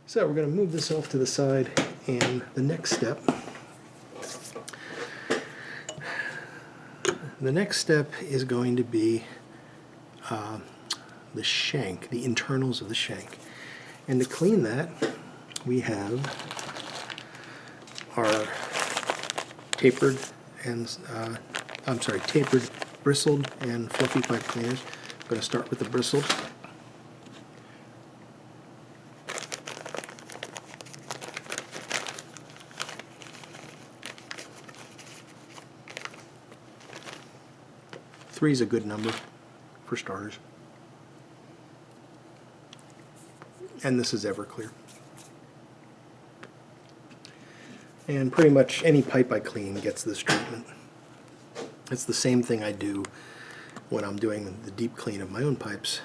So we're going to move this off to the side, and the next step is going to be the shank, the internals of the shank. And to clean that, we have our tapered, bristled, and fluffy pipe cleaners. I'm going to start with the bristled. Three is a good number for starters. And this is Everclear. And pretty much any pipe I clean gets this treatment. It's the same thing I do when I'm doing the deep clean of my own pipes.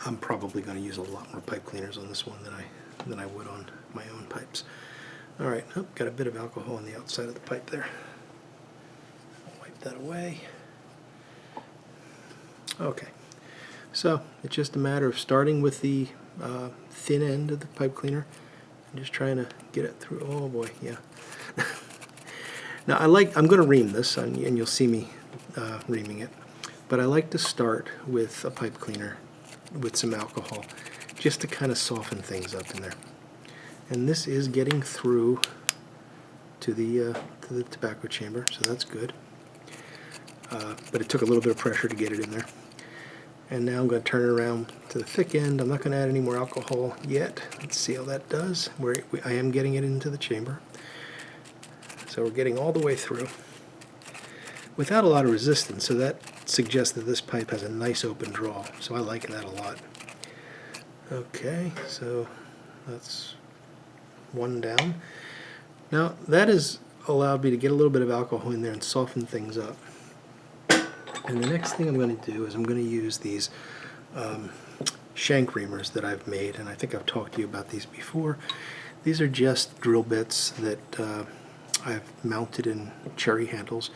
I'm probably going to use a lot more pipe cleaners on this one than I would on my own pipes. All right, oh, got a bit of alcohol on the outside of the pipe there. I'll wipe that away. Okay, so it's just a matter of starting with the thin end of the pipe cleaner and just trying to get it through. Oh boy, yeah. Now I'm going to ream this, and you'll see me reaming it, but I like to start with a pipe cleaner with some alcohol just to kind of soften things up in there. And this is getting through to the tobacco chamber, so that's good. But it took a little bit of pressure to get it in there. And now I'm going to turn it around to the thick end. I'm not going to add any more alcohol yet. Let's see how that does. I am getting it into the chamber. So we're getting all the way through without a lot of resistance, so that suggests that this pipe has a nice open draw. So I like that a lot. Okay, so that's one down. Now that has allowed me to get a little bit of alcohol in there and soften things up. And the next thing I'm going to do is I'm going to use these shank reamers that I've made, and I think I've talked to you about these before. These are just drill bits that I've mounted in cherry handles,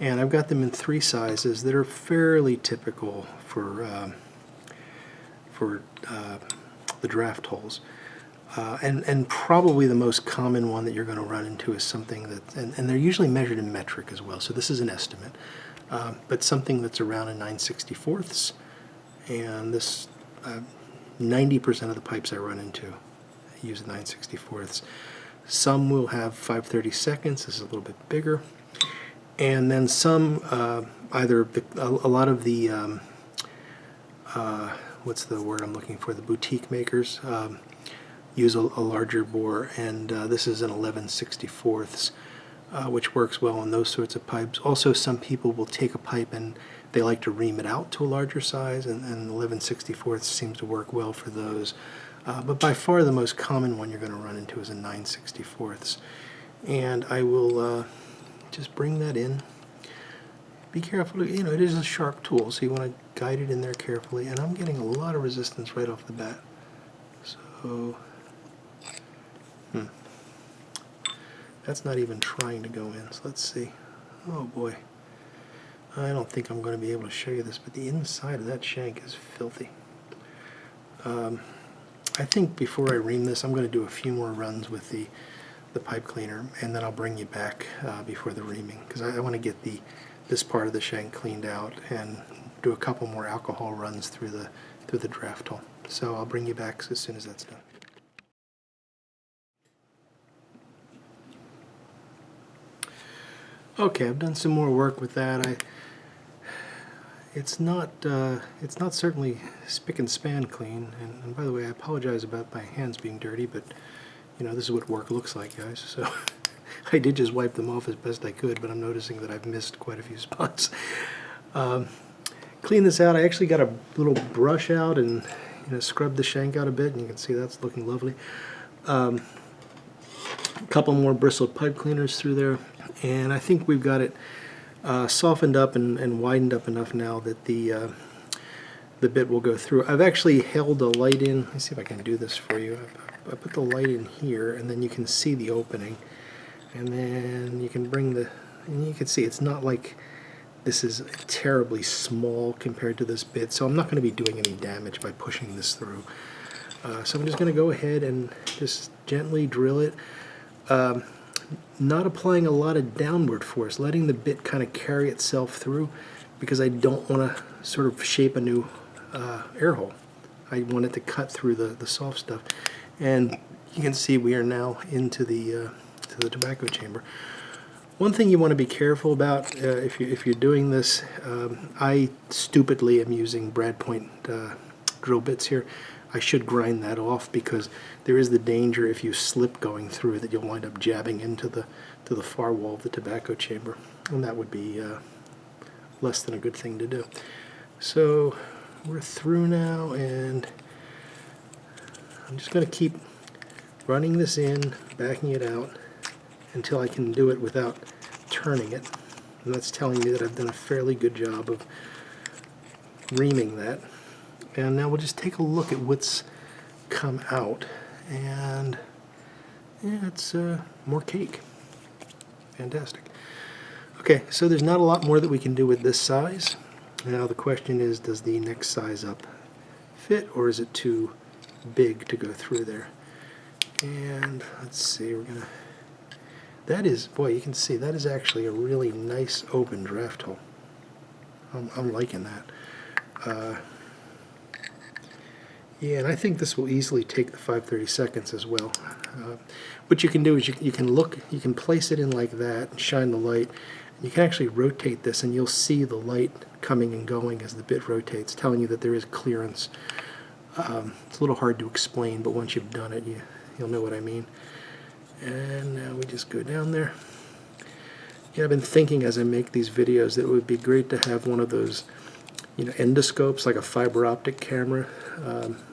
and I've got them in three sizes that are fairly typical for the draft holes. And probably the most common one that you're going to run into is something that, and they're usually measured in metric as well, so this is an estimate, but something that's around a 9/64ths, and this 90% of the pipes I run into use 9/64ths. Some will have 5/32, this is a little bit bigger, and then some, a lot of the, what's the word I'm looking for, the boutique makers, use a larger bore, and this is an 11/64ths, which works well on those sorts of pipes. Also, some people will take a pipe and they like to ream it out to a larger size, and 11/64ths seems to work well for those. But by far the most common one you're going to run into is a 9/64ths. And I will just bring that in. Be careful, it is a sharp tool, so you want to guide it in there carefully, and I'm getting a lot of resistance right off the bat. So, that's not even trying to go in, so let's see. Oh boy. I don't think I'm going to be able to show you this, but the inside of that shank is filthy. I think before I ream this, I'm going to do a few more runs with the pipe cleaner, and then I'll bring you back before the reaming, because I want to get this part of the shank cleaned out and do a couple more alcohol runs through the draft hole. So I'll bring you back as soon as that's done. Okay, I've done some more work with that. It's not certainly spick and span clean, and by the way, I apologize about my hands being dirty, but this is what work looks like, guys. So I did just wipe them off as best I could, but I'm noticing that I've missed quite a few spots. Clean this out. I actually got a little brush out and scrubbed the shank out a bit, and you can see that's looking lovely. A couple more bristled pipe cleaners through there, and I think we've got it softened up and widened up enough now that the bit will go through. I've actually held a light in. Let me see if I can do this for you. I put the light in here, and then you can see the opening, and then you can bring and you can see it's not like This is terribly small compared to this bit, so I'm not going to be doing any damage by pushing this through. So I'm just going to go ahead and just gently drill it. Not applying a lot of downward force, letting the bit kind of carry itself through, because I don't want to sort of shape a new air hole. I want it to cut through the soft stuff. And you can see we are now into the tobacco chamber. One thing you want to be careful about if you're doing this, I stupidly am using brad point drill bits here. I should grind that off, because there is the danger if you slip going through that you'll wind up jabbing into the far wall of the tobacco chamber, and that would be less than a good thing to do. So we're through now, and I'm just going to keep running this in, backing it out until I can do it without turning it, and that's telling me that I've done a fairly good job of reaming that. And now we'll just take a look at what's come out, and yeah, it's more cake. Fantastic. Okay, so there's not a lot more that we can do with this size. Now the question is, does the next size up fit, or is it too big to go through there? And let's see, we're gonna, that is, boy, you can see that is actually a really nice open draft hole. I'm liking that. Yeah, and I think this will easily take the 5/32 as well. What you can do is you can look, you can place it in like that, and shine the light. You can actually rotate this, and you'll see the light coming and going as the bit rotates, telling you that there is clearance. It's a little hard to explain, but once you've done it, you'll know what I mean. And now we just go down there. Yeah, I've been thinking as I make these videos that it would be great to have one of those, endoscopes, like a fiber optic camera,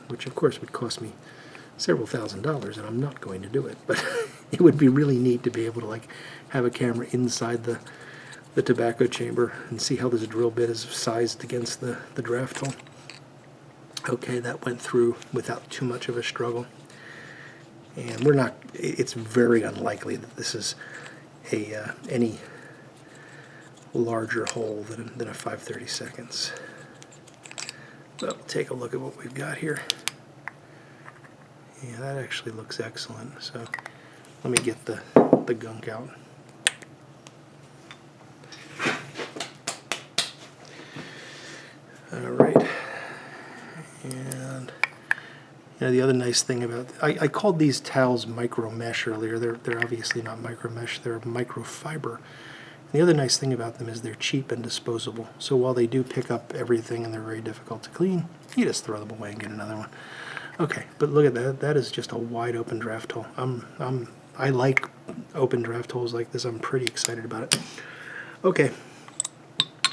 which of course would cost me several $1,000s, and I'm not going to do it. But it would be really neat to be able to have a camera inside the tobacco chamber and see how this drill bit is sized against the draft hole. Okay, that went through without too much of a struggle. And it's very unlikely that this is any larger hole than a 5/32. So take a look at what we've got here. Yeah, that actually looks excellent. So let me get the gunk out. All right. And the other nice thing about, I called these towels micro mesh earlier. They're obviously not micro mesh, they're microfiber. The other nice thing about them is they're cheap and disposable. So while they do pick up everything and they're very difficult to clean, you just throw them away and get another one. Okay, but look at that. That is just a wide open draft hole. I like open draft holes like this. I'm pretty excited about it. Okay,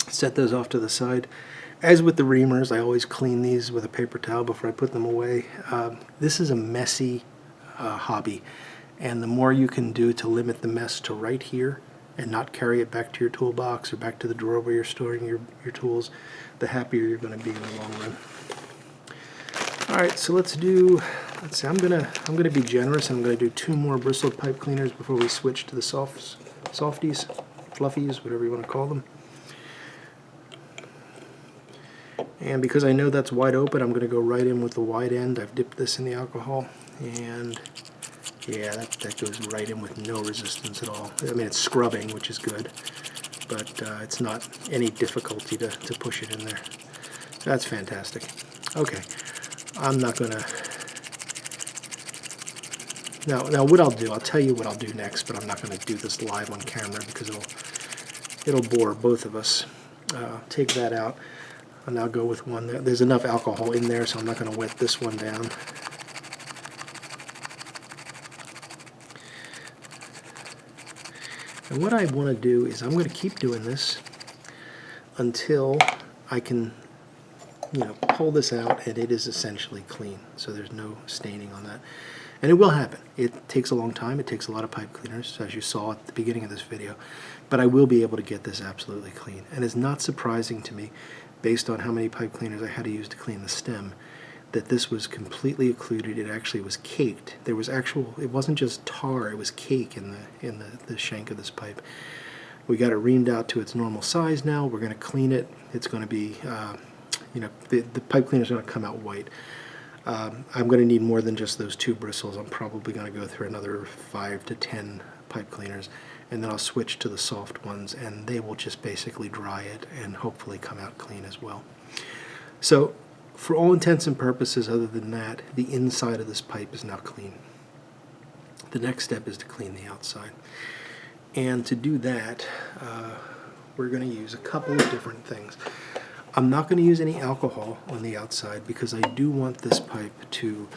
set those off to the side. As with the reamers, I always clean these with a paper towel before I put them away. This is a messy hobby, and the more you can do to limit the mess to right here and not carry it back to your toolbox or back to the drawer where you're storing your tools, the happier you're going to be in the long run. All right, so let's see, I'm gonna be generous, and I'm gonna do 2 more bristled pipe cleaners before we switch to the softies, fluffies, whatever you want to call them. And because I know that's wide open, I'm going to go right in with the wide end. I've dipped this in the alcohol, and yeah, that goes right in with no resistance at all. I mean, it's scrubbing, which is good, but it's not any difficulty to push it in there. That's fantastic. Okay, I'm not going to... Now what I'll tell you what I'll do next, but I'm not going to do this live on camera because it'll bore both of us. Take that out. I'll now go with one. There's enough alcohol in there, so I'm not going to wet this one down. And what I want to do is I'm going to keep doing this until I can, pull this out and it is essentially clean. So there's no staining on that. And it will happen. It takes a long time. It takes a lot of pipe cleaners, as you saw at the beginning of this video. But I will be able to get this absolutely clean. And it's not surprising to me, based on how many pipe cleaners I had to use to clean the stem, that this was completely occluded. It actually was caked. There was it wasn't just tar, it was cake in the shank of this pipe. We got it reamed out to its normal size now. We're going to clean it. It's going to be, the pipe cleaner is going to come out white. I'm going to need more than just those 2 bristles. I'm probably going to go through another 5 to 10 pipe cleaners, and then I'll switch to the soft ones, and they will just basically dry it and hopefully come out clean as well. So for all intents and purposes other than that, the inside of this pipe is now clean. The next step is to clean the outside. And to do that, we're going to use a couple of different things. I'm not going to use any alcohol on the outside because I do want this pipe to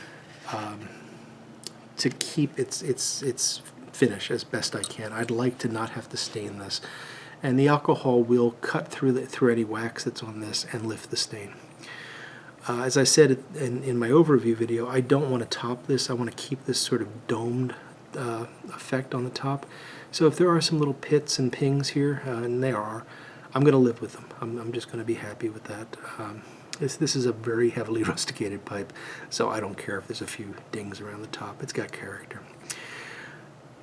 keep its finish as best I can. I'd like to not have to stain this. And the alcohol will cut through any wax that's on this and lift the stain. As I said in my overview video, I don't want to top this. I want to keep this sort of domed effect on the top. So if there are some little pits and pings here, and there are, I'm going to live with them. I'm just going to be happy with that. This is a very heavily rusticated pipe, so I don't care if there's a few dings around the top. It's got character.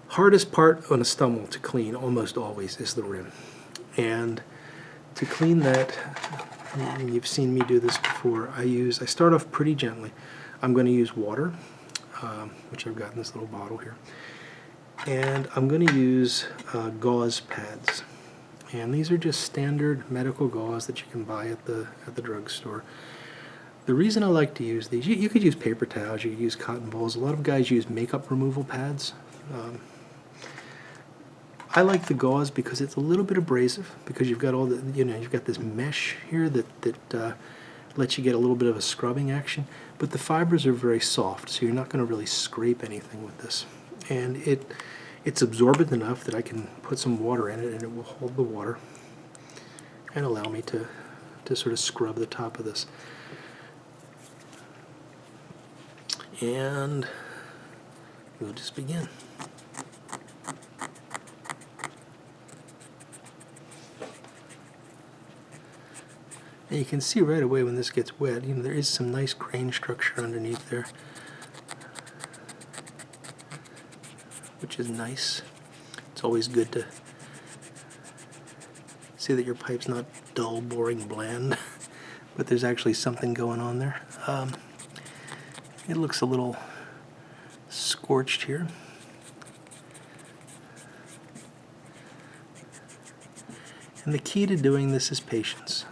Hardest part on a stummel to clean almost always is the rim. And to clean that, and you've seen me do this before, I start off pretty gently. I'm going to use water, which I've got in this little bottle here. And I'm going to use gauze pads. And these are just standard medical gauze that you can buy at the drugstore. The reason I like to use these, you could use paper towels, you could use cotton balls. A lot of guys use makeup removal pads. I like the gauze because it's a little bit abrasive, because you've got all the, you've got this mesh here that lets you get a little bit of a scrubbing action, but the fibers are very soft, so you're not going to really scrape anything with this. And it's absorbent enough that I can put some water in it and it will hold the water and allow me to sort of scrub the top of this. And we'll just begin. And you can see right away when this gets wet, there is some nice grain structure underneath there, which is nice. It's always good to see that your pipe's not dull, boring, bland, but there's actually something going on there. It looks a little scorched here. And the key to doing this is patience.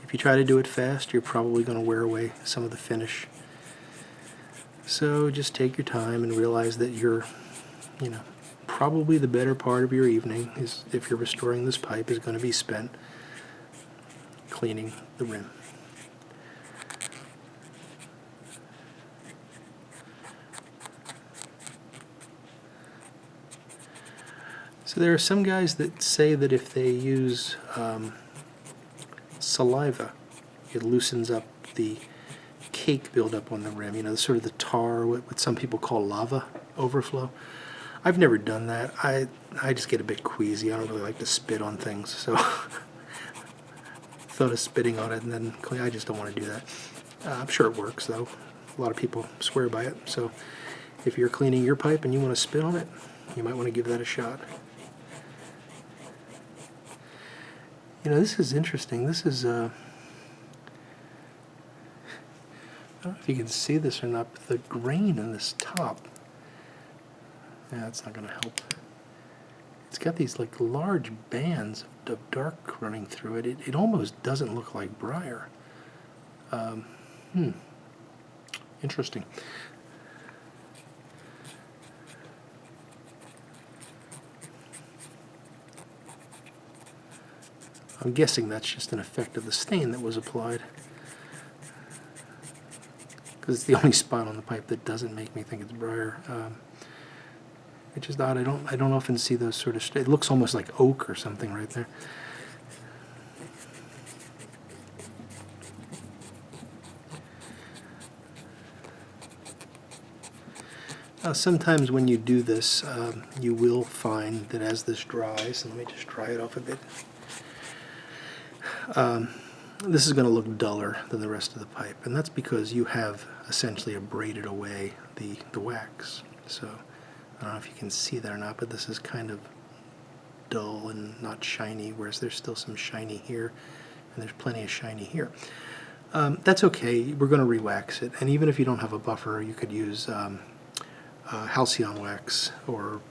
If you try to do it fast, you're probably going to wear away some of the finish. So just take your time and realize that you're, probably the better part of your evening, is if you're restoring this pipe, is going to be spent cleaning the rim. So there are some guys that say that if they use saliva, it loosens up the cake buildup on the rim, sort of the tar, what some people call lava overflow. I've never done that. I just get a bit queasy. I don't really like to spit on things, so thought of spitting on it and then clean. I just don't want to do that. I'm sure it works though. A lot of people swear by it, so if you're cleaning your pipe and you want to spit on it, you might want to give that a shot. This is interesting. This is, I don't know if you can see this or not, but the grain in this top, that's not going to help. It's got these like large bands of dark running through it. It almost doesn't look like briar. Interesting. I'm guessing that's just an effect of the stain that was applied, because it's the only spot on the pipe that doesn't make me think it's briar. It's just odd. I don't often see those sort of. It looks almost like oak or something right there. Sometimes when you do this, you will find that as this dries, and let me just dry it off a bit. This is going to look duller than the rest of the pipe, and that's because you have essentially abraded away the wax. So I don't know if you can see that or not, but this is kind of dull and not shiny, whereas there's still some shiny here, and there's plenty of shiny here. That's okay. We're going to re-wax it, and even if you don't have a buffer, you could use Halcyon wax, or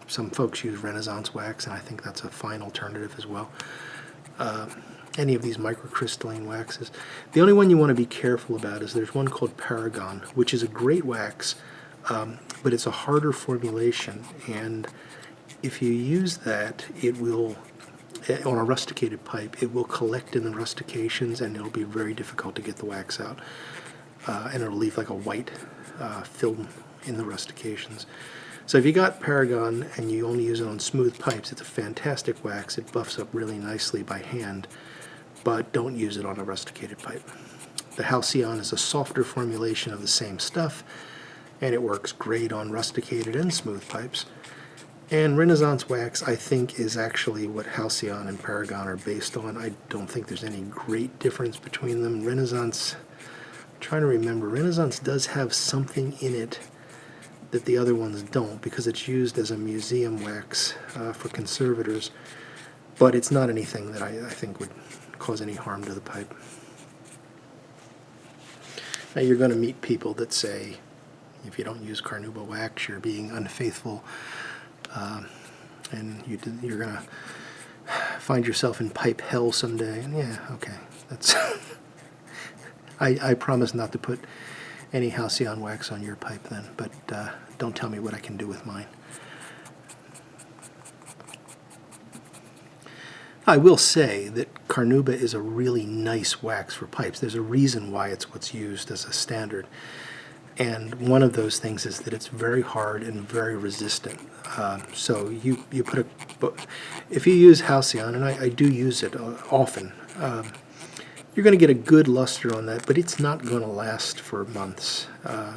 some folks use Renaissance wax, and I think that's a fine alternative as well. Any of these microcrystalline waxes. The only one you want to be careful about is there's one called Paragon, which is a great wax, but it's a harder formulation, and if you use that, it will, on a rusticated pipe, it will collect in the rustications, and it'll be very difficult to get the wax out, and it'll leave like a white film in the rustications. So if you got Paragon and you only use it on smooth pipes, it's a fantastic wax. It buffs up really nicely by hand, but don't use it on a rusticated pipe. The Halcyon is a softer formulation of the same stuff, and it works great on rusticated and smooth pipes. And Renaissance wax, I think, is actually what Halcyon and Paragon are based on. I don't think there's any great difference between them. Renaissance, I'm trying to remember, Renaissance does have something in it that the other ones don't, because it's used as a museum wax for conservators, but it's not anything that I think would cause any harm to the pipe. Now you're going to meet people that say, if you don't use Carnauba wax, you're being unfaithful, and you're going to find yourself in pipe hell someday. And yeah, okay, that's I promise not to put any Halcyon wax on your pipe then, but don't tell me what I can do with mine. I will say that Carnauba is a really nice wax for pipes. There's a reason why it's what's used as a standard. And one of those things is that it's very hard and very resistant. So you put if you use Halcyon, and I do use it often, you're going to get a good luster on that, but it's not going to last for months.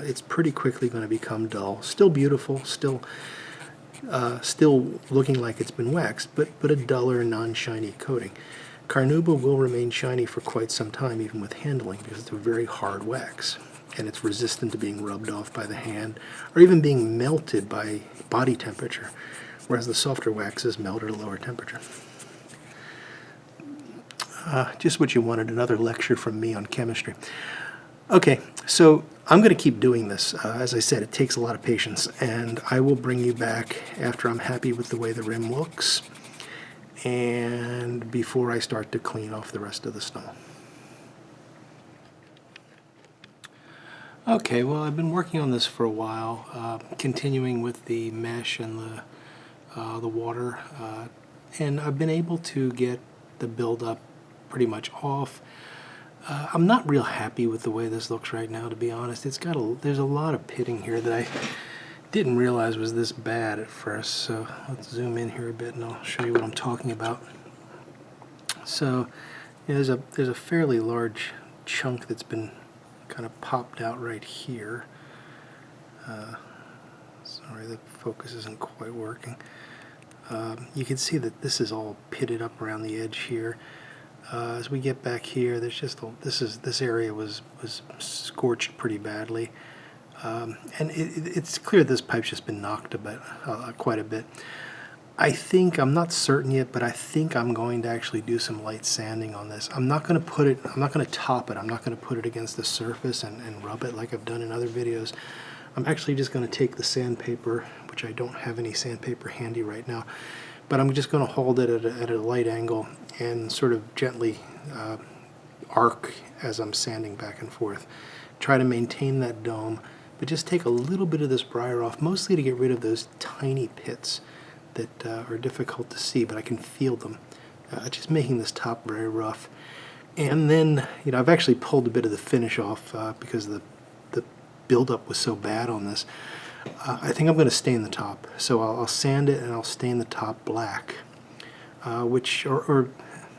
It's pretty quickly going to become dull. Still beautiful, still looking like it's been waxed, but a duller, non-shiny coating. Carnauba will remain shiny for quite some time, even with handling, because it's a very hard wax, and it's resistant to being rubbed off by the hand, or even being melted by body temperature, whereas the softer waxes melt at a lower temperature. Just what you wanted, another lecture from me on chemistry. Okay, so I'm going to keep doing this. As I said, it takes a lot of patience, and I will bring you back after I'm happy with the way the rim looks, and before I start to clean off the rest of the stummel. Okay, well, I've been working on this for a while, continuing with the mesh and the water, and I've been able to get the buildup pretty much off. I'm not real happy with the way this looks right now, to be honest. There's a lot of pitting here that I didn't realize was this bad at first. So let's zoom in here a bit, and I'll show you what I'm talking about. So yeah, there's a fairly large chunk that's been kind of popped out right here. Sorry, the focus isn't quite working. You can see that this is all pitted up around the edge here. As we get back here, there's just this area was scorched pretty badly, and it's clear this pipe's just been knocked quite a bit. I'm not certain yet, but I think I'm going to actually do some light sanding on this. I'm not going to top it. I'm not going to put it against the surface and rub it like I've done in other videos. I'm actually just going to take the sandpaper, which I don't have any sandpaper handy right now, but I'm just going to hold it at a light angle and sort of gently arc as I'm sanding back and forth. Try to maintain that dome, but just take a little bit of this briar off, mostly to get rid of those tiny pits that are difficult to see, but I can feel them. Just making this top very rough. And then, I've actually pulled a bit of the finish off because the buildup was so bad on this. I think I'm going to stain the top. So I'll sand it and I'll stain the top black, or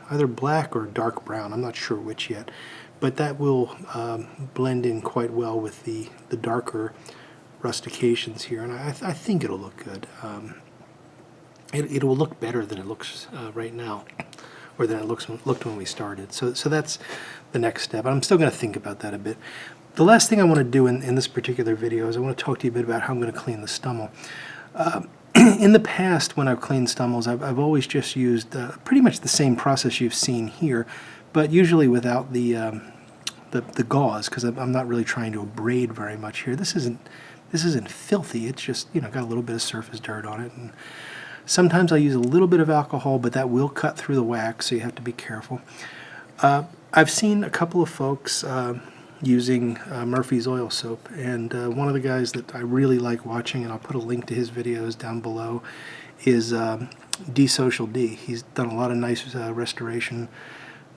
either black or dark brown. I'm not sure which yet, but that will blend in quite well with the darker rustications here, and I think it'll look good. It will look better than it looks right now, or than it looked when we started. So that's the next step. I'm still going to think about that a bit. The last thing I want to do in this particular video is I want to talk to you a bit about how I'm going to clean the stummel. in the past, when I've cleaned stummels, I've always just used pretty much the same process you've seen here, but usually without the gauze, because I'm not really trying to abrade very much here. This isn't filthy. It's just, you know, got a little bit of surface dirt on it. And sometimes I use a little bit of alcohol, but that will cut through the wax, so you have to be careful. I've seen a couple of folks using Murphy's oil soap, and one of the guys that I really like watching, and I'll put a link to his videos down below, is D-Social D. He's done a lot of nice restoration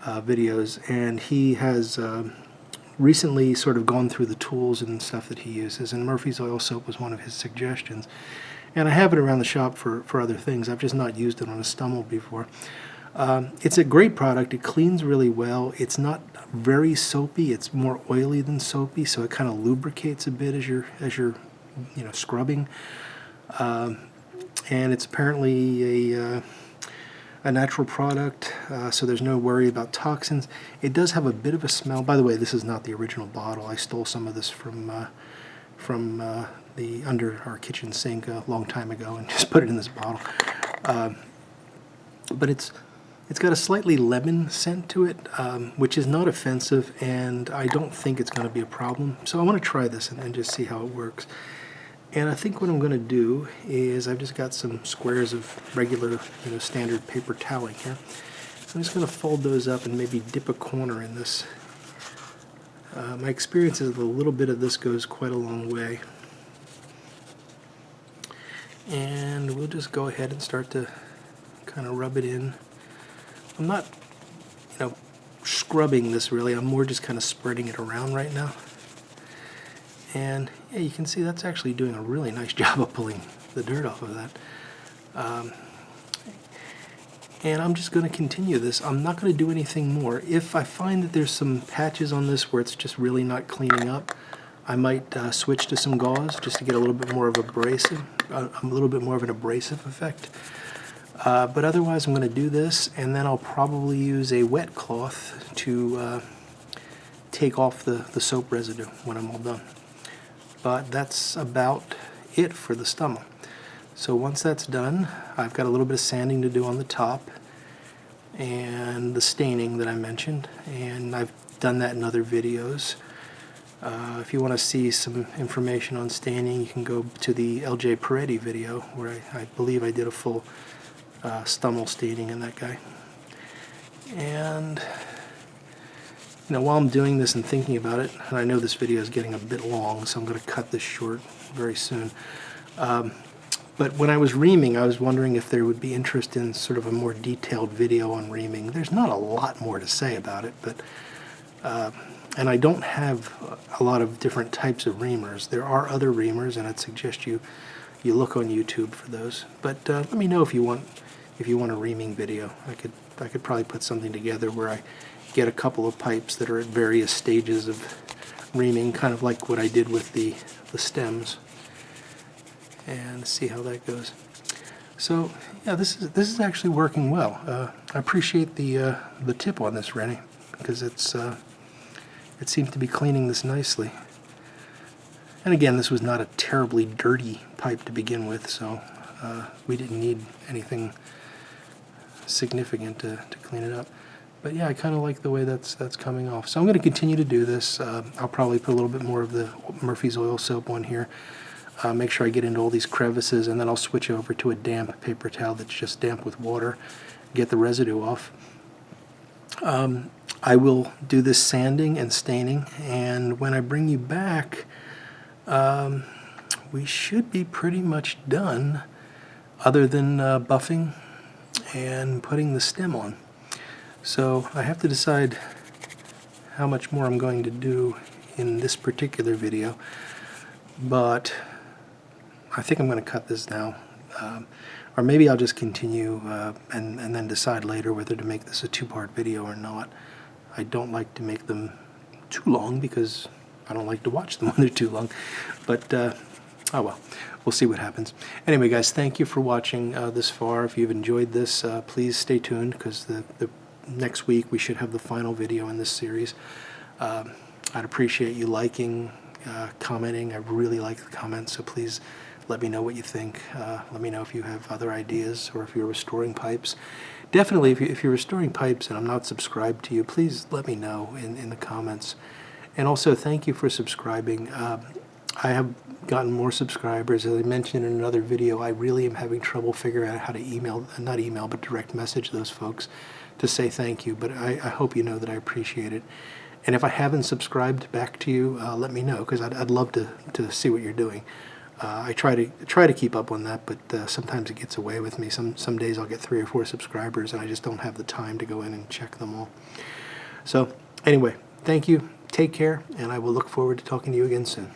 videos, and he has recently sort of gone through the tools and stuff that he uses, and Murphy's oil soap was one of his suggestions. And I have it around the shop for other things. I've just not used it on a stummel before. It's a great product. It cleans really well. It's not very soapy. It's more oily than soapy, so it kind of lubricates a bit as you're you know, scrubbing. And it's apparently a natural product, so there's no worry about toxins. It does have a bit of a smell. By the way, this is not the original bottle. I stole some of this from the under our kitchen sink a long time ago and just put it in this bottle. But it's got a slightly lemon scent to it, which is not offensive, and I don't think it's going to be a problem. So I want to try this and just see how it works. And I think what I'm going to do is I've just got some squares of regular, you know, standard paper toweling here. I'm just going to fold those up and maybe dip a corner in this. My experience is a little bit of this goes quite a long way. And we'll just go ahead and start to kind of rub it in. I'm not, you know, scrubbing this really. I'm more just kind of spreading it around right now. And yeah, you can see that's actually doing a really nice job of pulling the dirt off of that. And I'm just going to continue this. I'm not going to do anything more. If I find that there's some patches on this where it's just really not cleaning up, I might switch to some gauze just to get a little bit more of an abrasive effect. But otherwise, I'm going to do this, and then I'll probably use a wet cloth to take off the soap residue when I'm all done. But that's about it for the stummel. So once that's done, I've got a little bit of sanding to do on the top and the staining that I mentioned, and I've done that in other videos. If you want to see some information on staining, you can go to the LJ Peretti video where I believe I did a full stummel staining in that guy. And you know, while I'm doing this and thinking about it, and I know this video is getting a bit long, so I'm going to cut this short very soon. But when I was reaming, I was wondering if there would be interest in sort of a more detailed video on reaming. There's not a lot more to say about it, but and I don't have a lot of different types of reamers. There are other reamers, and I'd suggest you look on YouTube for those. But let me know if you want a reaming video. I could probably put something together where I get a couple of pipes that are at various stages of reaming, kind of like what I did with the stems, and see how that goes. So yeah, this is actually working well. I appreciate the tip on this, Rennie, because it seems to be cleaning this nicely. And again, this was not a terribly dirty pipe to begin with, so we didn't need anything significant to clean it up. But yeah, I kind of like the way that's coming off. So I'm going to continue to do this. I'll probably put a little bit more of the Murphy's oil soap on here. Make sure I get into all these crevices, and then I'll switch over to a damp paper towel that's just damp with water, get the residue off. I will do this sanding and staining, and when I bring you back, we should be pretty much done, other than buffing and putting the stem on. So I have to decide how much more I'm going to do in this particular video, but I think I'm going to cut this now, or maybe I'll just continue and then decide later whether to make this a two-part video or not. I don't like to make them too long because I don't like to watch them when they're too long, but oh well, we'll see what happens. Anyway, guys, thank you for watching this far. If you've enjoyed this, please stay tuned, because the next week we should have the final video in this series. I'd appreciate you liking, commenting. I really like the comments, so please Let me know what you think. Let me know if you have other ideas or if you're restoring pipes. Definitely, if you're restoring pipes and I'm not subscribed to you, please let me know in the comments. And also, thank you for subscribing. I have gotten more subscribers. As I mentioned in another video, I really am having trouble figuring out how to not email, but direct message those folks to say thank you. But I hope you know that I appreciate it. And if I haven't subscribed back to you, let me know, because I'd love to see what you're doing. I try to keep up on that, but sometimes it gets away with me. Some days I'll get 3 or 4 subscribers, and I just don't have the time to go in and check them all. So anyway, thank you. Take care, and I will look forward to talking to you again soon.